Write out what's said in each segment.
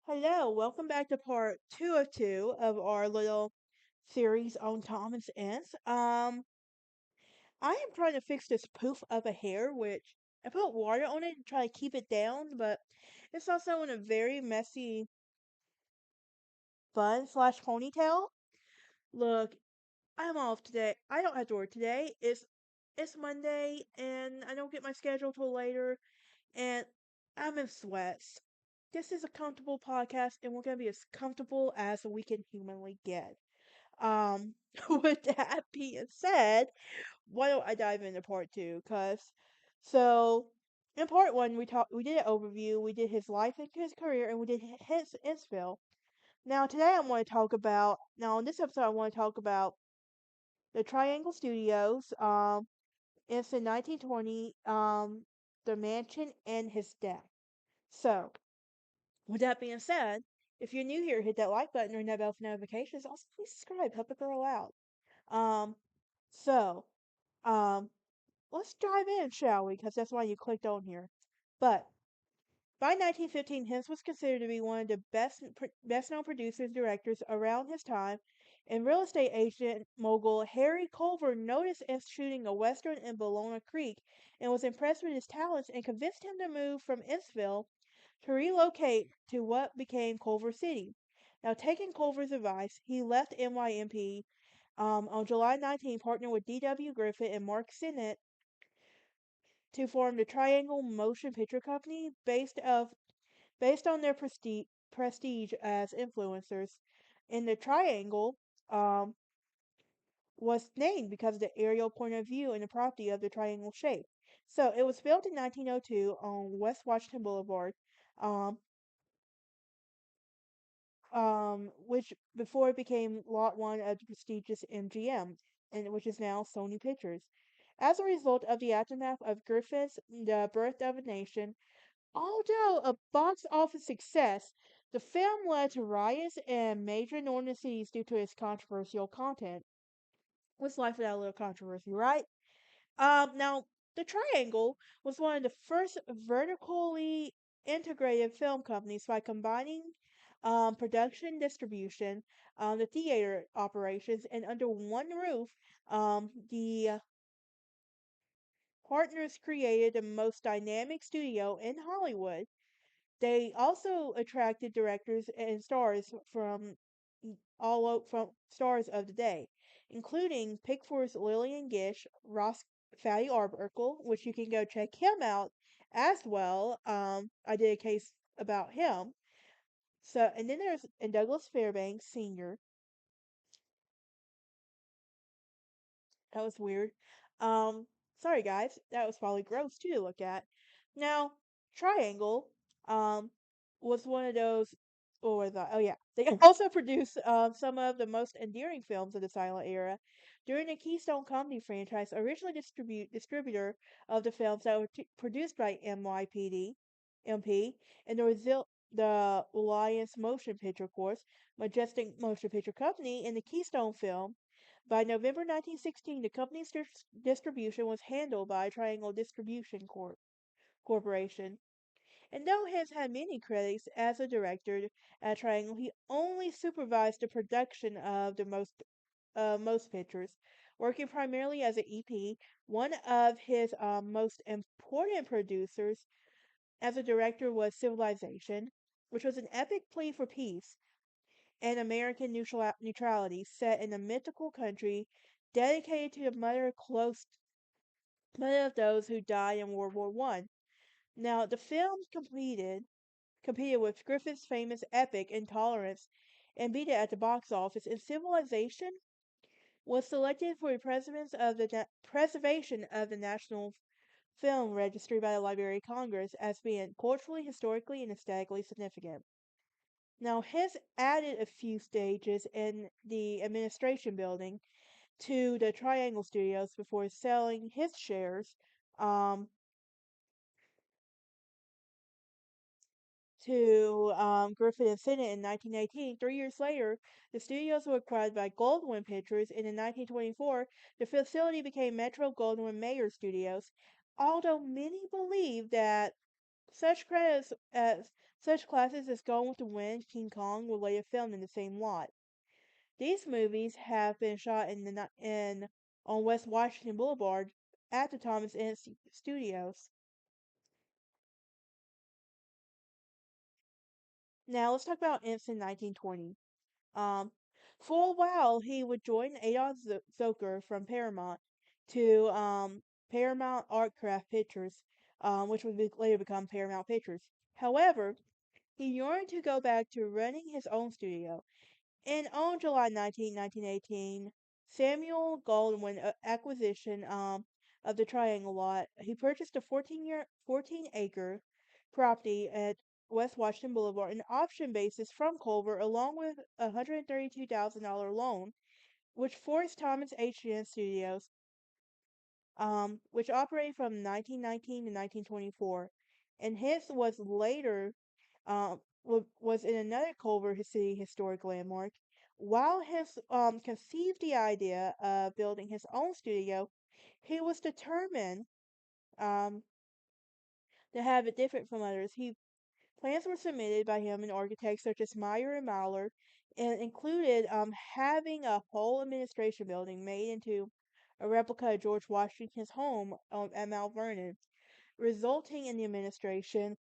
Hello, welcome back to part two of our little series on Thomas Ince. I am trying to fix this poof of a hair, which I put water on it to try to keep it down, but it's also in a very messy bun slash ponytail. Look, I'm off today. I don't have to work today. It's Monday, and I don't get my schedule till later, and I'm in sweats. This is a comfortable podcast, and we're gonna be as comfortable as we can humanly get. Um, with that being said, why don't I dive into part two? So in part one, we did an overview, we did his life and his career, and we did his Innsville. Now today I want to talk about. Now in this episode, I want to talk about the Triangle Studios. It's in 1920. The mansion and his death. So with that being said, if you're new here, hit that like button, ring that bell for notifications. Also, please subscribe, help a girl out. Um, so, um, let's dive in, shall we? Because that's why you clicked on here. But by 1915, Hinz was considered to be one of the best known producers and directors around his time, and real estate agent mogul Harry Culver noticed Ince shooting a western in Bologna Creek and was impressed with his talents and convinced him to move from Innsville to relocate to what became Culver City. Now, taking Culver's advice, he left NYMP on July 19, partnered with D.W. Griffith and Mark Sennett to form the Triangle Motion Picture Company, based on their prestige as influencers. And the triangle um, was named because of the aerial point of view and the property of the triangle shape. So it was built in 1902 on West Washington Boulevard, um, which before it became Lot 1 of the prestigious MGM, and which is now Sony Pictures. As a result of the aftermath of Griffith's The Birth of a Nation, although a box office success, the film led to riots in major northern cities due to its controversial content. What's life without a little controversy, right? Now, the Triangle was one of the first vertically integrated film companies by combining production, distribution, the theater operations, and under one roof, the partners created the most dynamic studio in Hollywood. They also attracted directors and stars from stars of the day, including Pickford's Lillian Gish, Ross Fatty Arbuckle, which you can go check him out as well. I did a case about him. So, and then there's and Douglas Fairbanks Sr. That was weird. Um, sorry guys, that was probably gross too to look at. Now, Triangle, um, was one of those. What was that? Oh yeah, they also produced some of the most endearing films of the silent era. During the Keystone Comedy franchise, originally distributor of the films that were produced by NYPD, MP, and the Alliance Motion Picture Corps, Majestic Motion Picture Company, and the Keystone Film. By November 1916, the company's distribution was handled by Triangle Corporation. And though he has had many credits as a director at Triangle, he only supervised the production of the most pictures, working primarily as an EP. One of his most important producers as a director was Civilization, which was an epic plea for peace and American neutrality set in a mythical country dedicated to the mother of those who died in World War One. Now, the film competed with Griffith's famous epic Intolerance and beat it at the box office, and Civilization was selected for the preservation of the National Film Registry by the Library of Congress as being culturally, historically, and aesthetically significant. Now, Hess added a few stages in the administration building to the Triangle Studios before selling his shares um, to Griffith and Sennett in 1918. 3 years later, the studios were acquired by Goldwyn Pictures, and in 1924, the facility became Metro Goldwyn Mayer Studios. Although many believe that such classes as Gone with the Wind, King Kong were later filmed in the same lot. These movies have been shot on West Washington Boulevard at the Thomas Ince Studios. Now let's talk about Ince in 1920. Um, for a while, he would join Adolf Zucker from Paramount to Paramount Artcraft Pictures, which would later become Paramount Pictures. However, he yearned to go back to running his own studio, and on July 19, 1918, Samuel Goldwyn acquisition of the Triangle lot. He purchased a 14-acre property at West Washington Boulevard, an option basis from Culver, along with a $132,000 loan, which forced Thomas H. Studios, which operated from 1919 to 1924, and his was later was in another Culver City historic landmark. While his conceived the idea of building his own studio, he was determined um, to have it different from others. Plans were submitted by him and architects such as Meyer and Mauler, and included having a whole administration building made into a replica of George Washington's home at Mount Vernon, resulting in the administration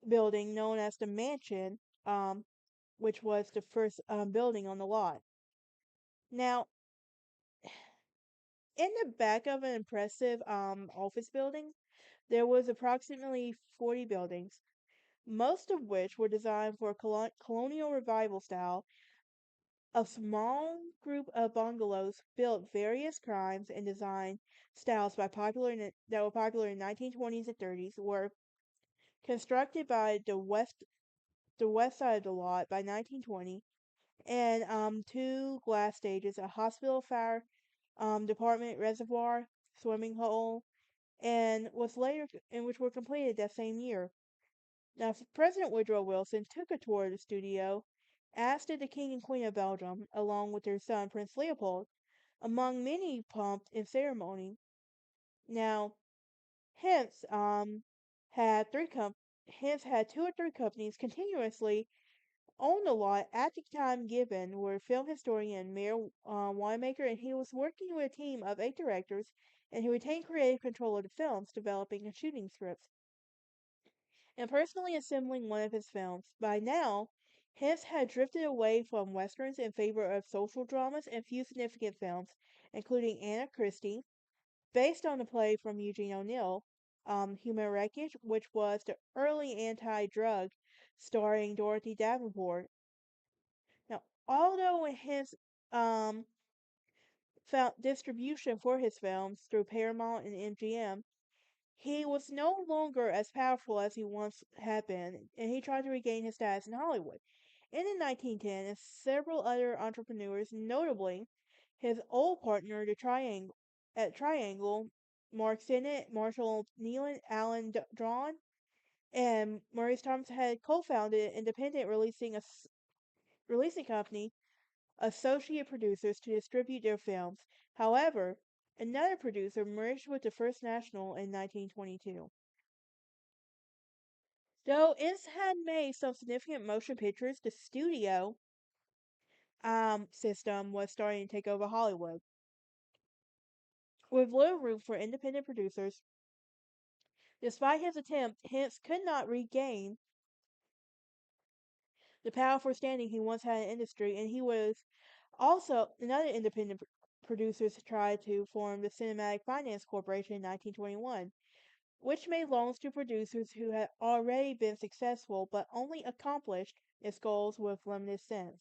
building known as the Mansion, um, which was the first building on the lot. Now, in the back of an impressive office building, there was approximately 40 buildings, most of which were designed for a colonial revival style. A small group of bungalows built various crimes and design styles that were popular in 1920s and 30s were constructed by the west side of the lot by 1920, and two glass stages, a hospital fire department reservoir, swimming hole, and which were completed that same year. Now, President Woodrow Wilson took a tour of the studio, as did the King and Queen of Belgium, along with their son Prince Leopold, among many pomp and ceremony. Now, Hence had three com- had two or three companies continuously own the lot at the time given were film historian Mayor Winemaker, and he was working with a team of 8 directors, and he retained creative control of the films, developing and shooting scripts, and personally assembling one of his films. By now, Hess had drifted away from westerns in favor of social dramas and few significant films, including Anna Christie, based on a play from Eugene O'Neill, Human Wreckage, which was the early anti-drug starring Dorothy Davenport. Now, although his um, found distribution for his films through Paramount and MGM, he was no longer as powerful as he once had been, and he tried to regain his status in Hollywood. And in 1910, several other entrepreneurs, notably his old partner, Triangle, Mark Sennett, Marshall Nealon, Alan Drawn, and Maurice Thomas had co-founded an independent releasing company, associate producers, to distribute their films. However, another producer merged with the First National in 1922. Though Ince had made some significant motion pictures, the studio system was starting to take over Hollywood. With little room for independent producers, despite his attempt, Ince could not regain the powerful standing he once had in industry, and he was also another independent producers tried to form the Cinematic Finance Corporation in 1921, which made loans to producers who had already been successful but only accomplished its goals with limited sense.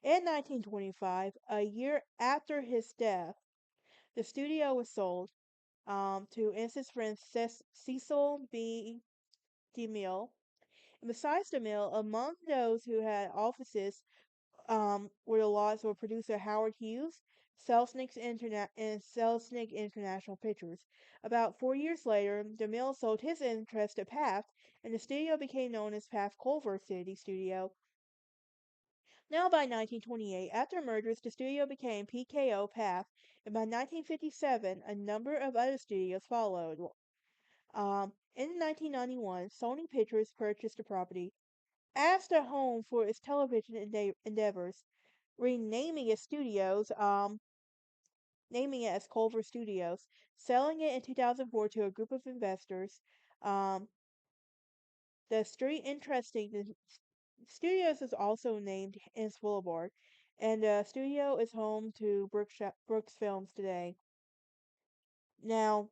In 1925, a year after his death, the studio was sold to Ince's friend Cecil B. DeMille. And besides DeMille, among those who had offices were the laws of producer Howard Hughes, and Selznick International Pictures. About 4 years later, DeMille sold his interest to Paft, and the studio became known as Paft Culver City Studio. Now, by 1928, after mergers, the studio became PKO Paft, and by 1957, a number of other studios followed. In 1991, Sony Pictures purchased the property as the home for its television endeavors, renaming its studios, naming it as Culver Studios, selling it in 2004 to a group of investors. Um, the street interesting the studios is also named Ince Boulevard, and the studio is home to Brooks Films today. Now,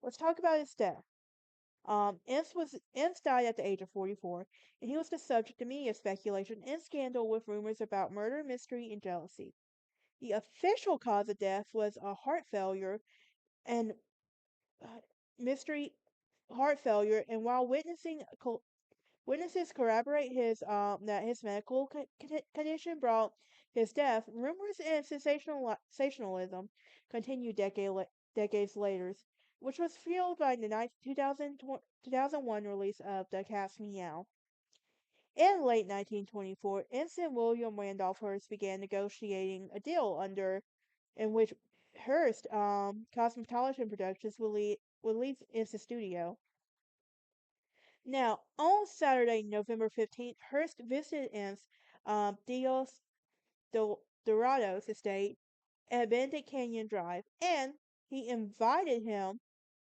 let's talk about his death. Ince died at the age of 44, and he was the subject of media speculation and scandal with rumors about murder, mystery, and jealousy. The official cause of death was a heart failure and uh, mystery heart failure, and while witnesses corroborate his that his medical condition brought his death, rumors and sensationalism continued decades later, which was fueled by the 2001 release of The Cat's Meow. In late 1924, Ensign William Randolph Hearst began negotiating a deal under in which Hearst Cosmetology Productions would lease Ince's studio. Now, on Saturday, November 15th, Hearst visited Ince Dios Dorados estate at Benedict Canyon Drive, and he invited him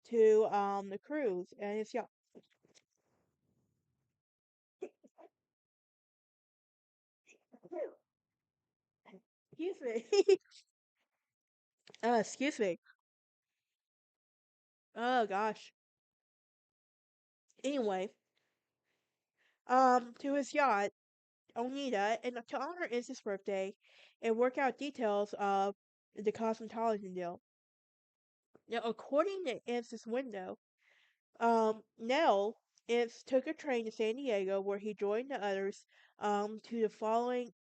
to the cruise and his yacht. Excuse me. Excuse me. Oh gosh. Anyway, to his yacht, Onita, and to honor Izzy's birthday, and work out details of the cosmetology deal. Now, according to Izzy's window, Nell Ince took a train to San Diego, where he joined the others to the following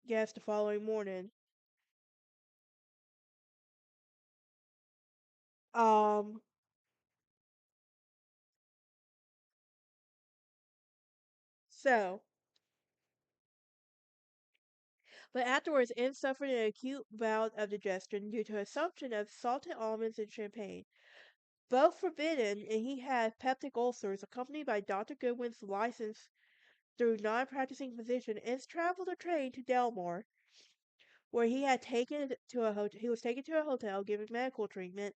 guest the following morning. Um, so, but afterwards, Ince suffered an acute bout of digestion due to assumption of salted almonds and champagne, both forbidden, and he had peptic ulcers, accompanied by Dr. Goodwin's license through non-practicing physician. Ince traveled a train to Delmar, where he was taken to a hotel, given medical treatment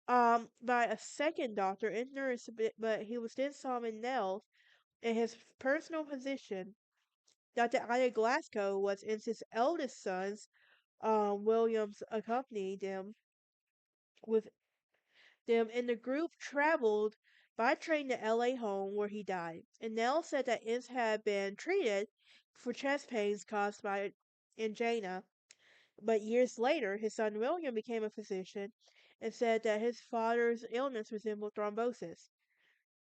by a second doctor and nurse, but he was then summoned Nell, and his personal physician, Dr. Ida Glasgow, was Ince's eldest sons. Williams accompanied them with them, and the group traveled by train to LA home, where he died. And Nell said that Ince had been treated for chest pains caused by angina, but years later, his son William became a physician and said that his father's illness resembled thrombosis.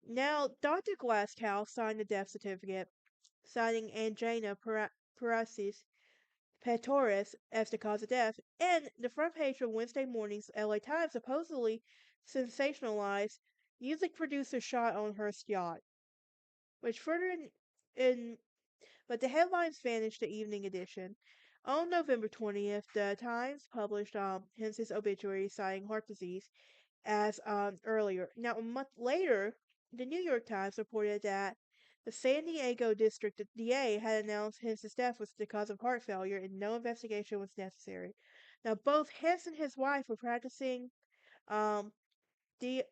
Now, Dr. Glasgow signed the death certificate, citing angina paresis pectoris as the cause of death, and the front page of Wednesday morning's LA Times supposedly sensationalized music producer shot on Hearst's yacht, which further in but the headlines vanished the evening edition. On November 20th, the Times published Hence's obituary citing heart disease as earlier. Now, a month later, the New York Times reported that the San Diego District DA had announced Hence's death was the cause of heart failure and no investigation was necessary. Now, both Hens and his wife were practicing um, de-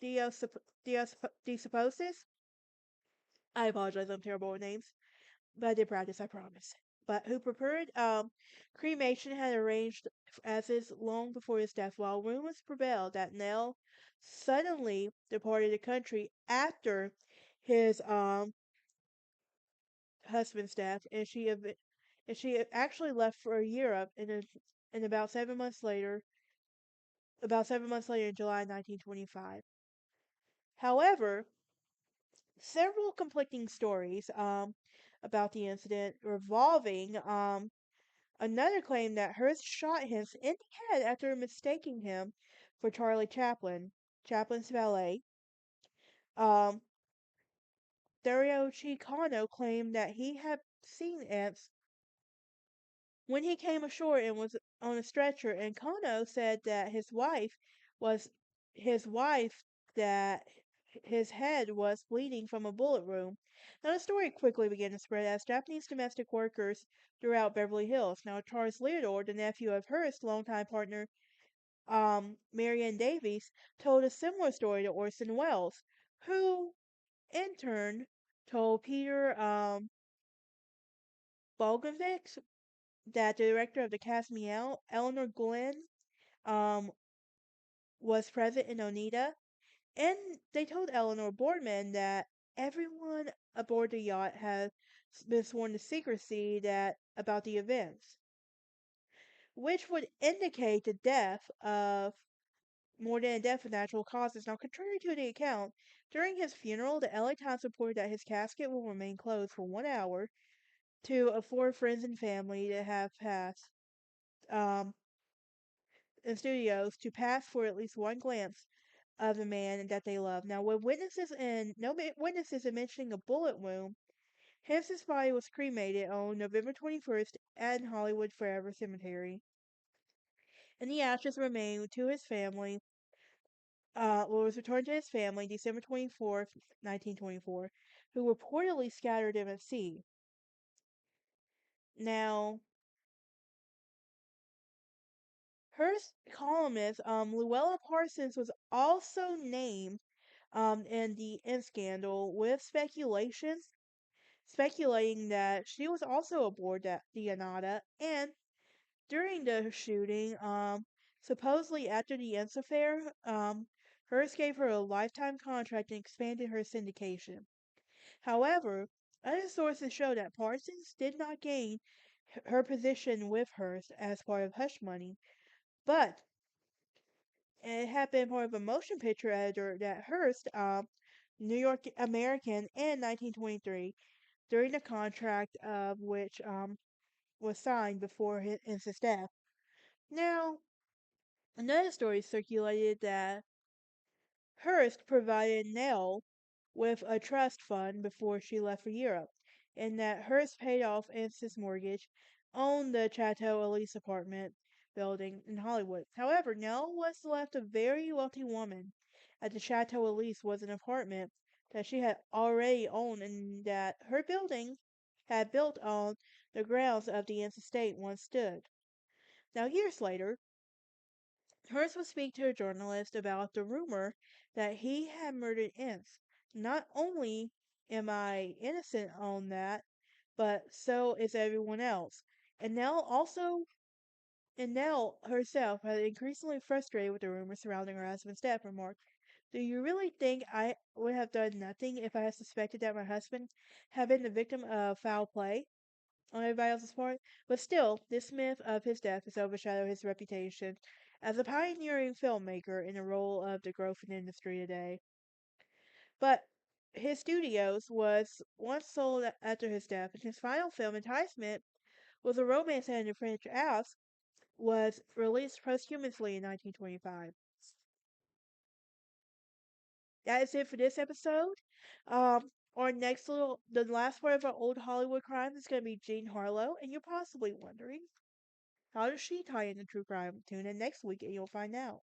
deosphosis. I apologize, I'm terrible with names, but I did practice, I promise. but who prepared cremation had arranged as is long before his death, while rumors prevailed that Nell suddenly departed the country after his husband's death, and she actually left for Europe in about 7 months later in July 1925. However, several conflicting stories about the incident revolving another claim that Hearst shot him in the head after mistaking him for Charlie Chaplin, Chaplin's valet. Um, Dario Chicano claimed that he had seen Epps when he came ashore and was on a stretcher, and Kano said that was his wife that his head was bleeding from a bullet wound. Now the story quickly began to spread as Japanese domestic workers throughout Beverly Hills. Now Charles Leodore, the nephew of Hearst's longtime partner Marion Davies, told a similar story to Orson Welles, who in turn told Peter Bogdanovich that the director of the Cast Me Out, Eleanor Glenn, um, was present in Oneida, and they told Eleanor Boardman that everyone aboard the yacht had been sworn to secrecy that about the events, which would indicate the death of more than a death of natural causes. Now, contrary to the account, during his funeral, the LA Times reported that his casket will remain closed for 1 hour to afford friends and family that have passed. Um, in studios to pass for at least one glance of the man that they love. Now, with witnesses in mentioning a bullet wound, Henson's body was cremated on November 21st at Hollywood Forever Cemetery, and the ashes remained to his family. Was returned to his family December 24th, 1924, who reportedly scattered him at sea. Now, Hearst columnist Luella Parsons was also named in the Ince scandal with speculating that she was also aboard the Anada, and during the shooting, supposedly after the Ince affair, Hearst gave her a lifetime contract and expanded her syndication. However, other sources show that Parsons did not gain her position with Hearst as part of Hush Money, but it had been part of a motion picture editor that Hearst, New York American, in 1923, during the contract of which was signed before his death. Now, another story circulated that Hearst provided Nell with a trust fund before she left for Europe, and that Hearst paid off Ance's mortgage on the Chateau Elise apartment building in Hollywood. However, Nell was left a very wealthy woman, as the Chateau Elise was an apartment that she had already owned and that her building had built on the grounds of the Ince estate once stood. Now, years later, Hearst would speak to a journalist about the rumor that he had murdered Ince. Not only am I innocent on that, but so is everyone else. And Nell herself had increasingly frustrated with the rumors surrounding her husband's death, remarked, "Do you really think I would have done nothing if I had suspected that my husband had been the victim of foul play on everybody else's part?" But still, this myth of his death has overshadowed his reputation as a pioneering filmmaker in the role of the growth in the industry today. But his studios was once sold after his death, and his final film, Enticement, was a romance set in the French Alps, was released posthumously in 1925. That is it for this episode. The last part of our old Hollywood crimes is going to be Jean Harlow, and you're possibly wondering, how does she tie into true crime? Tune in next week and you'll find out.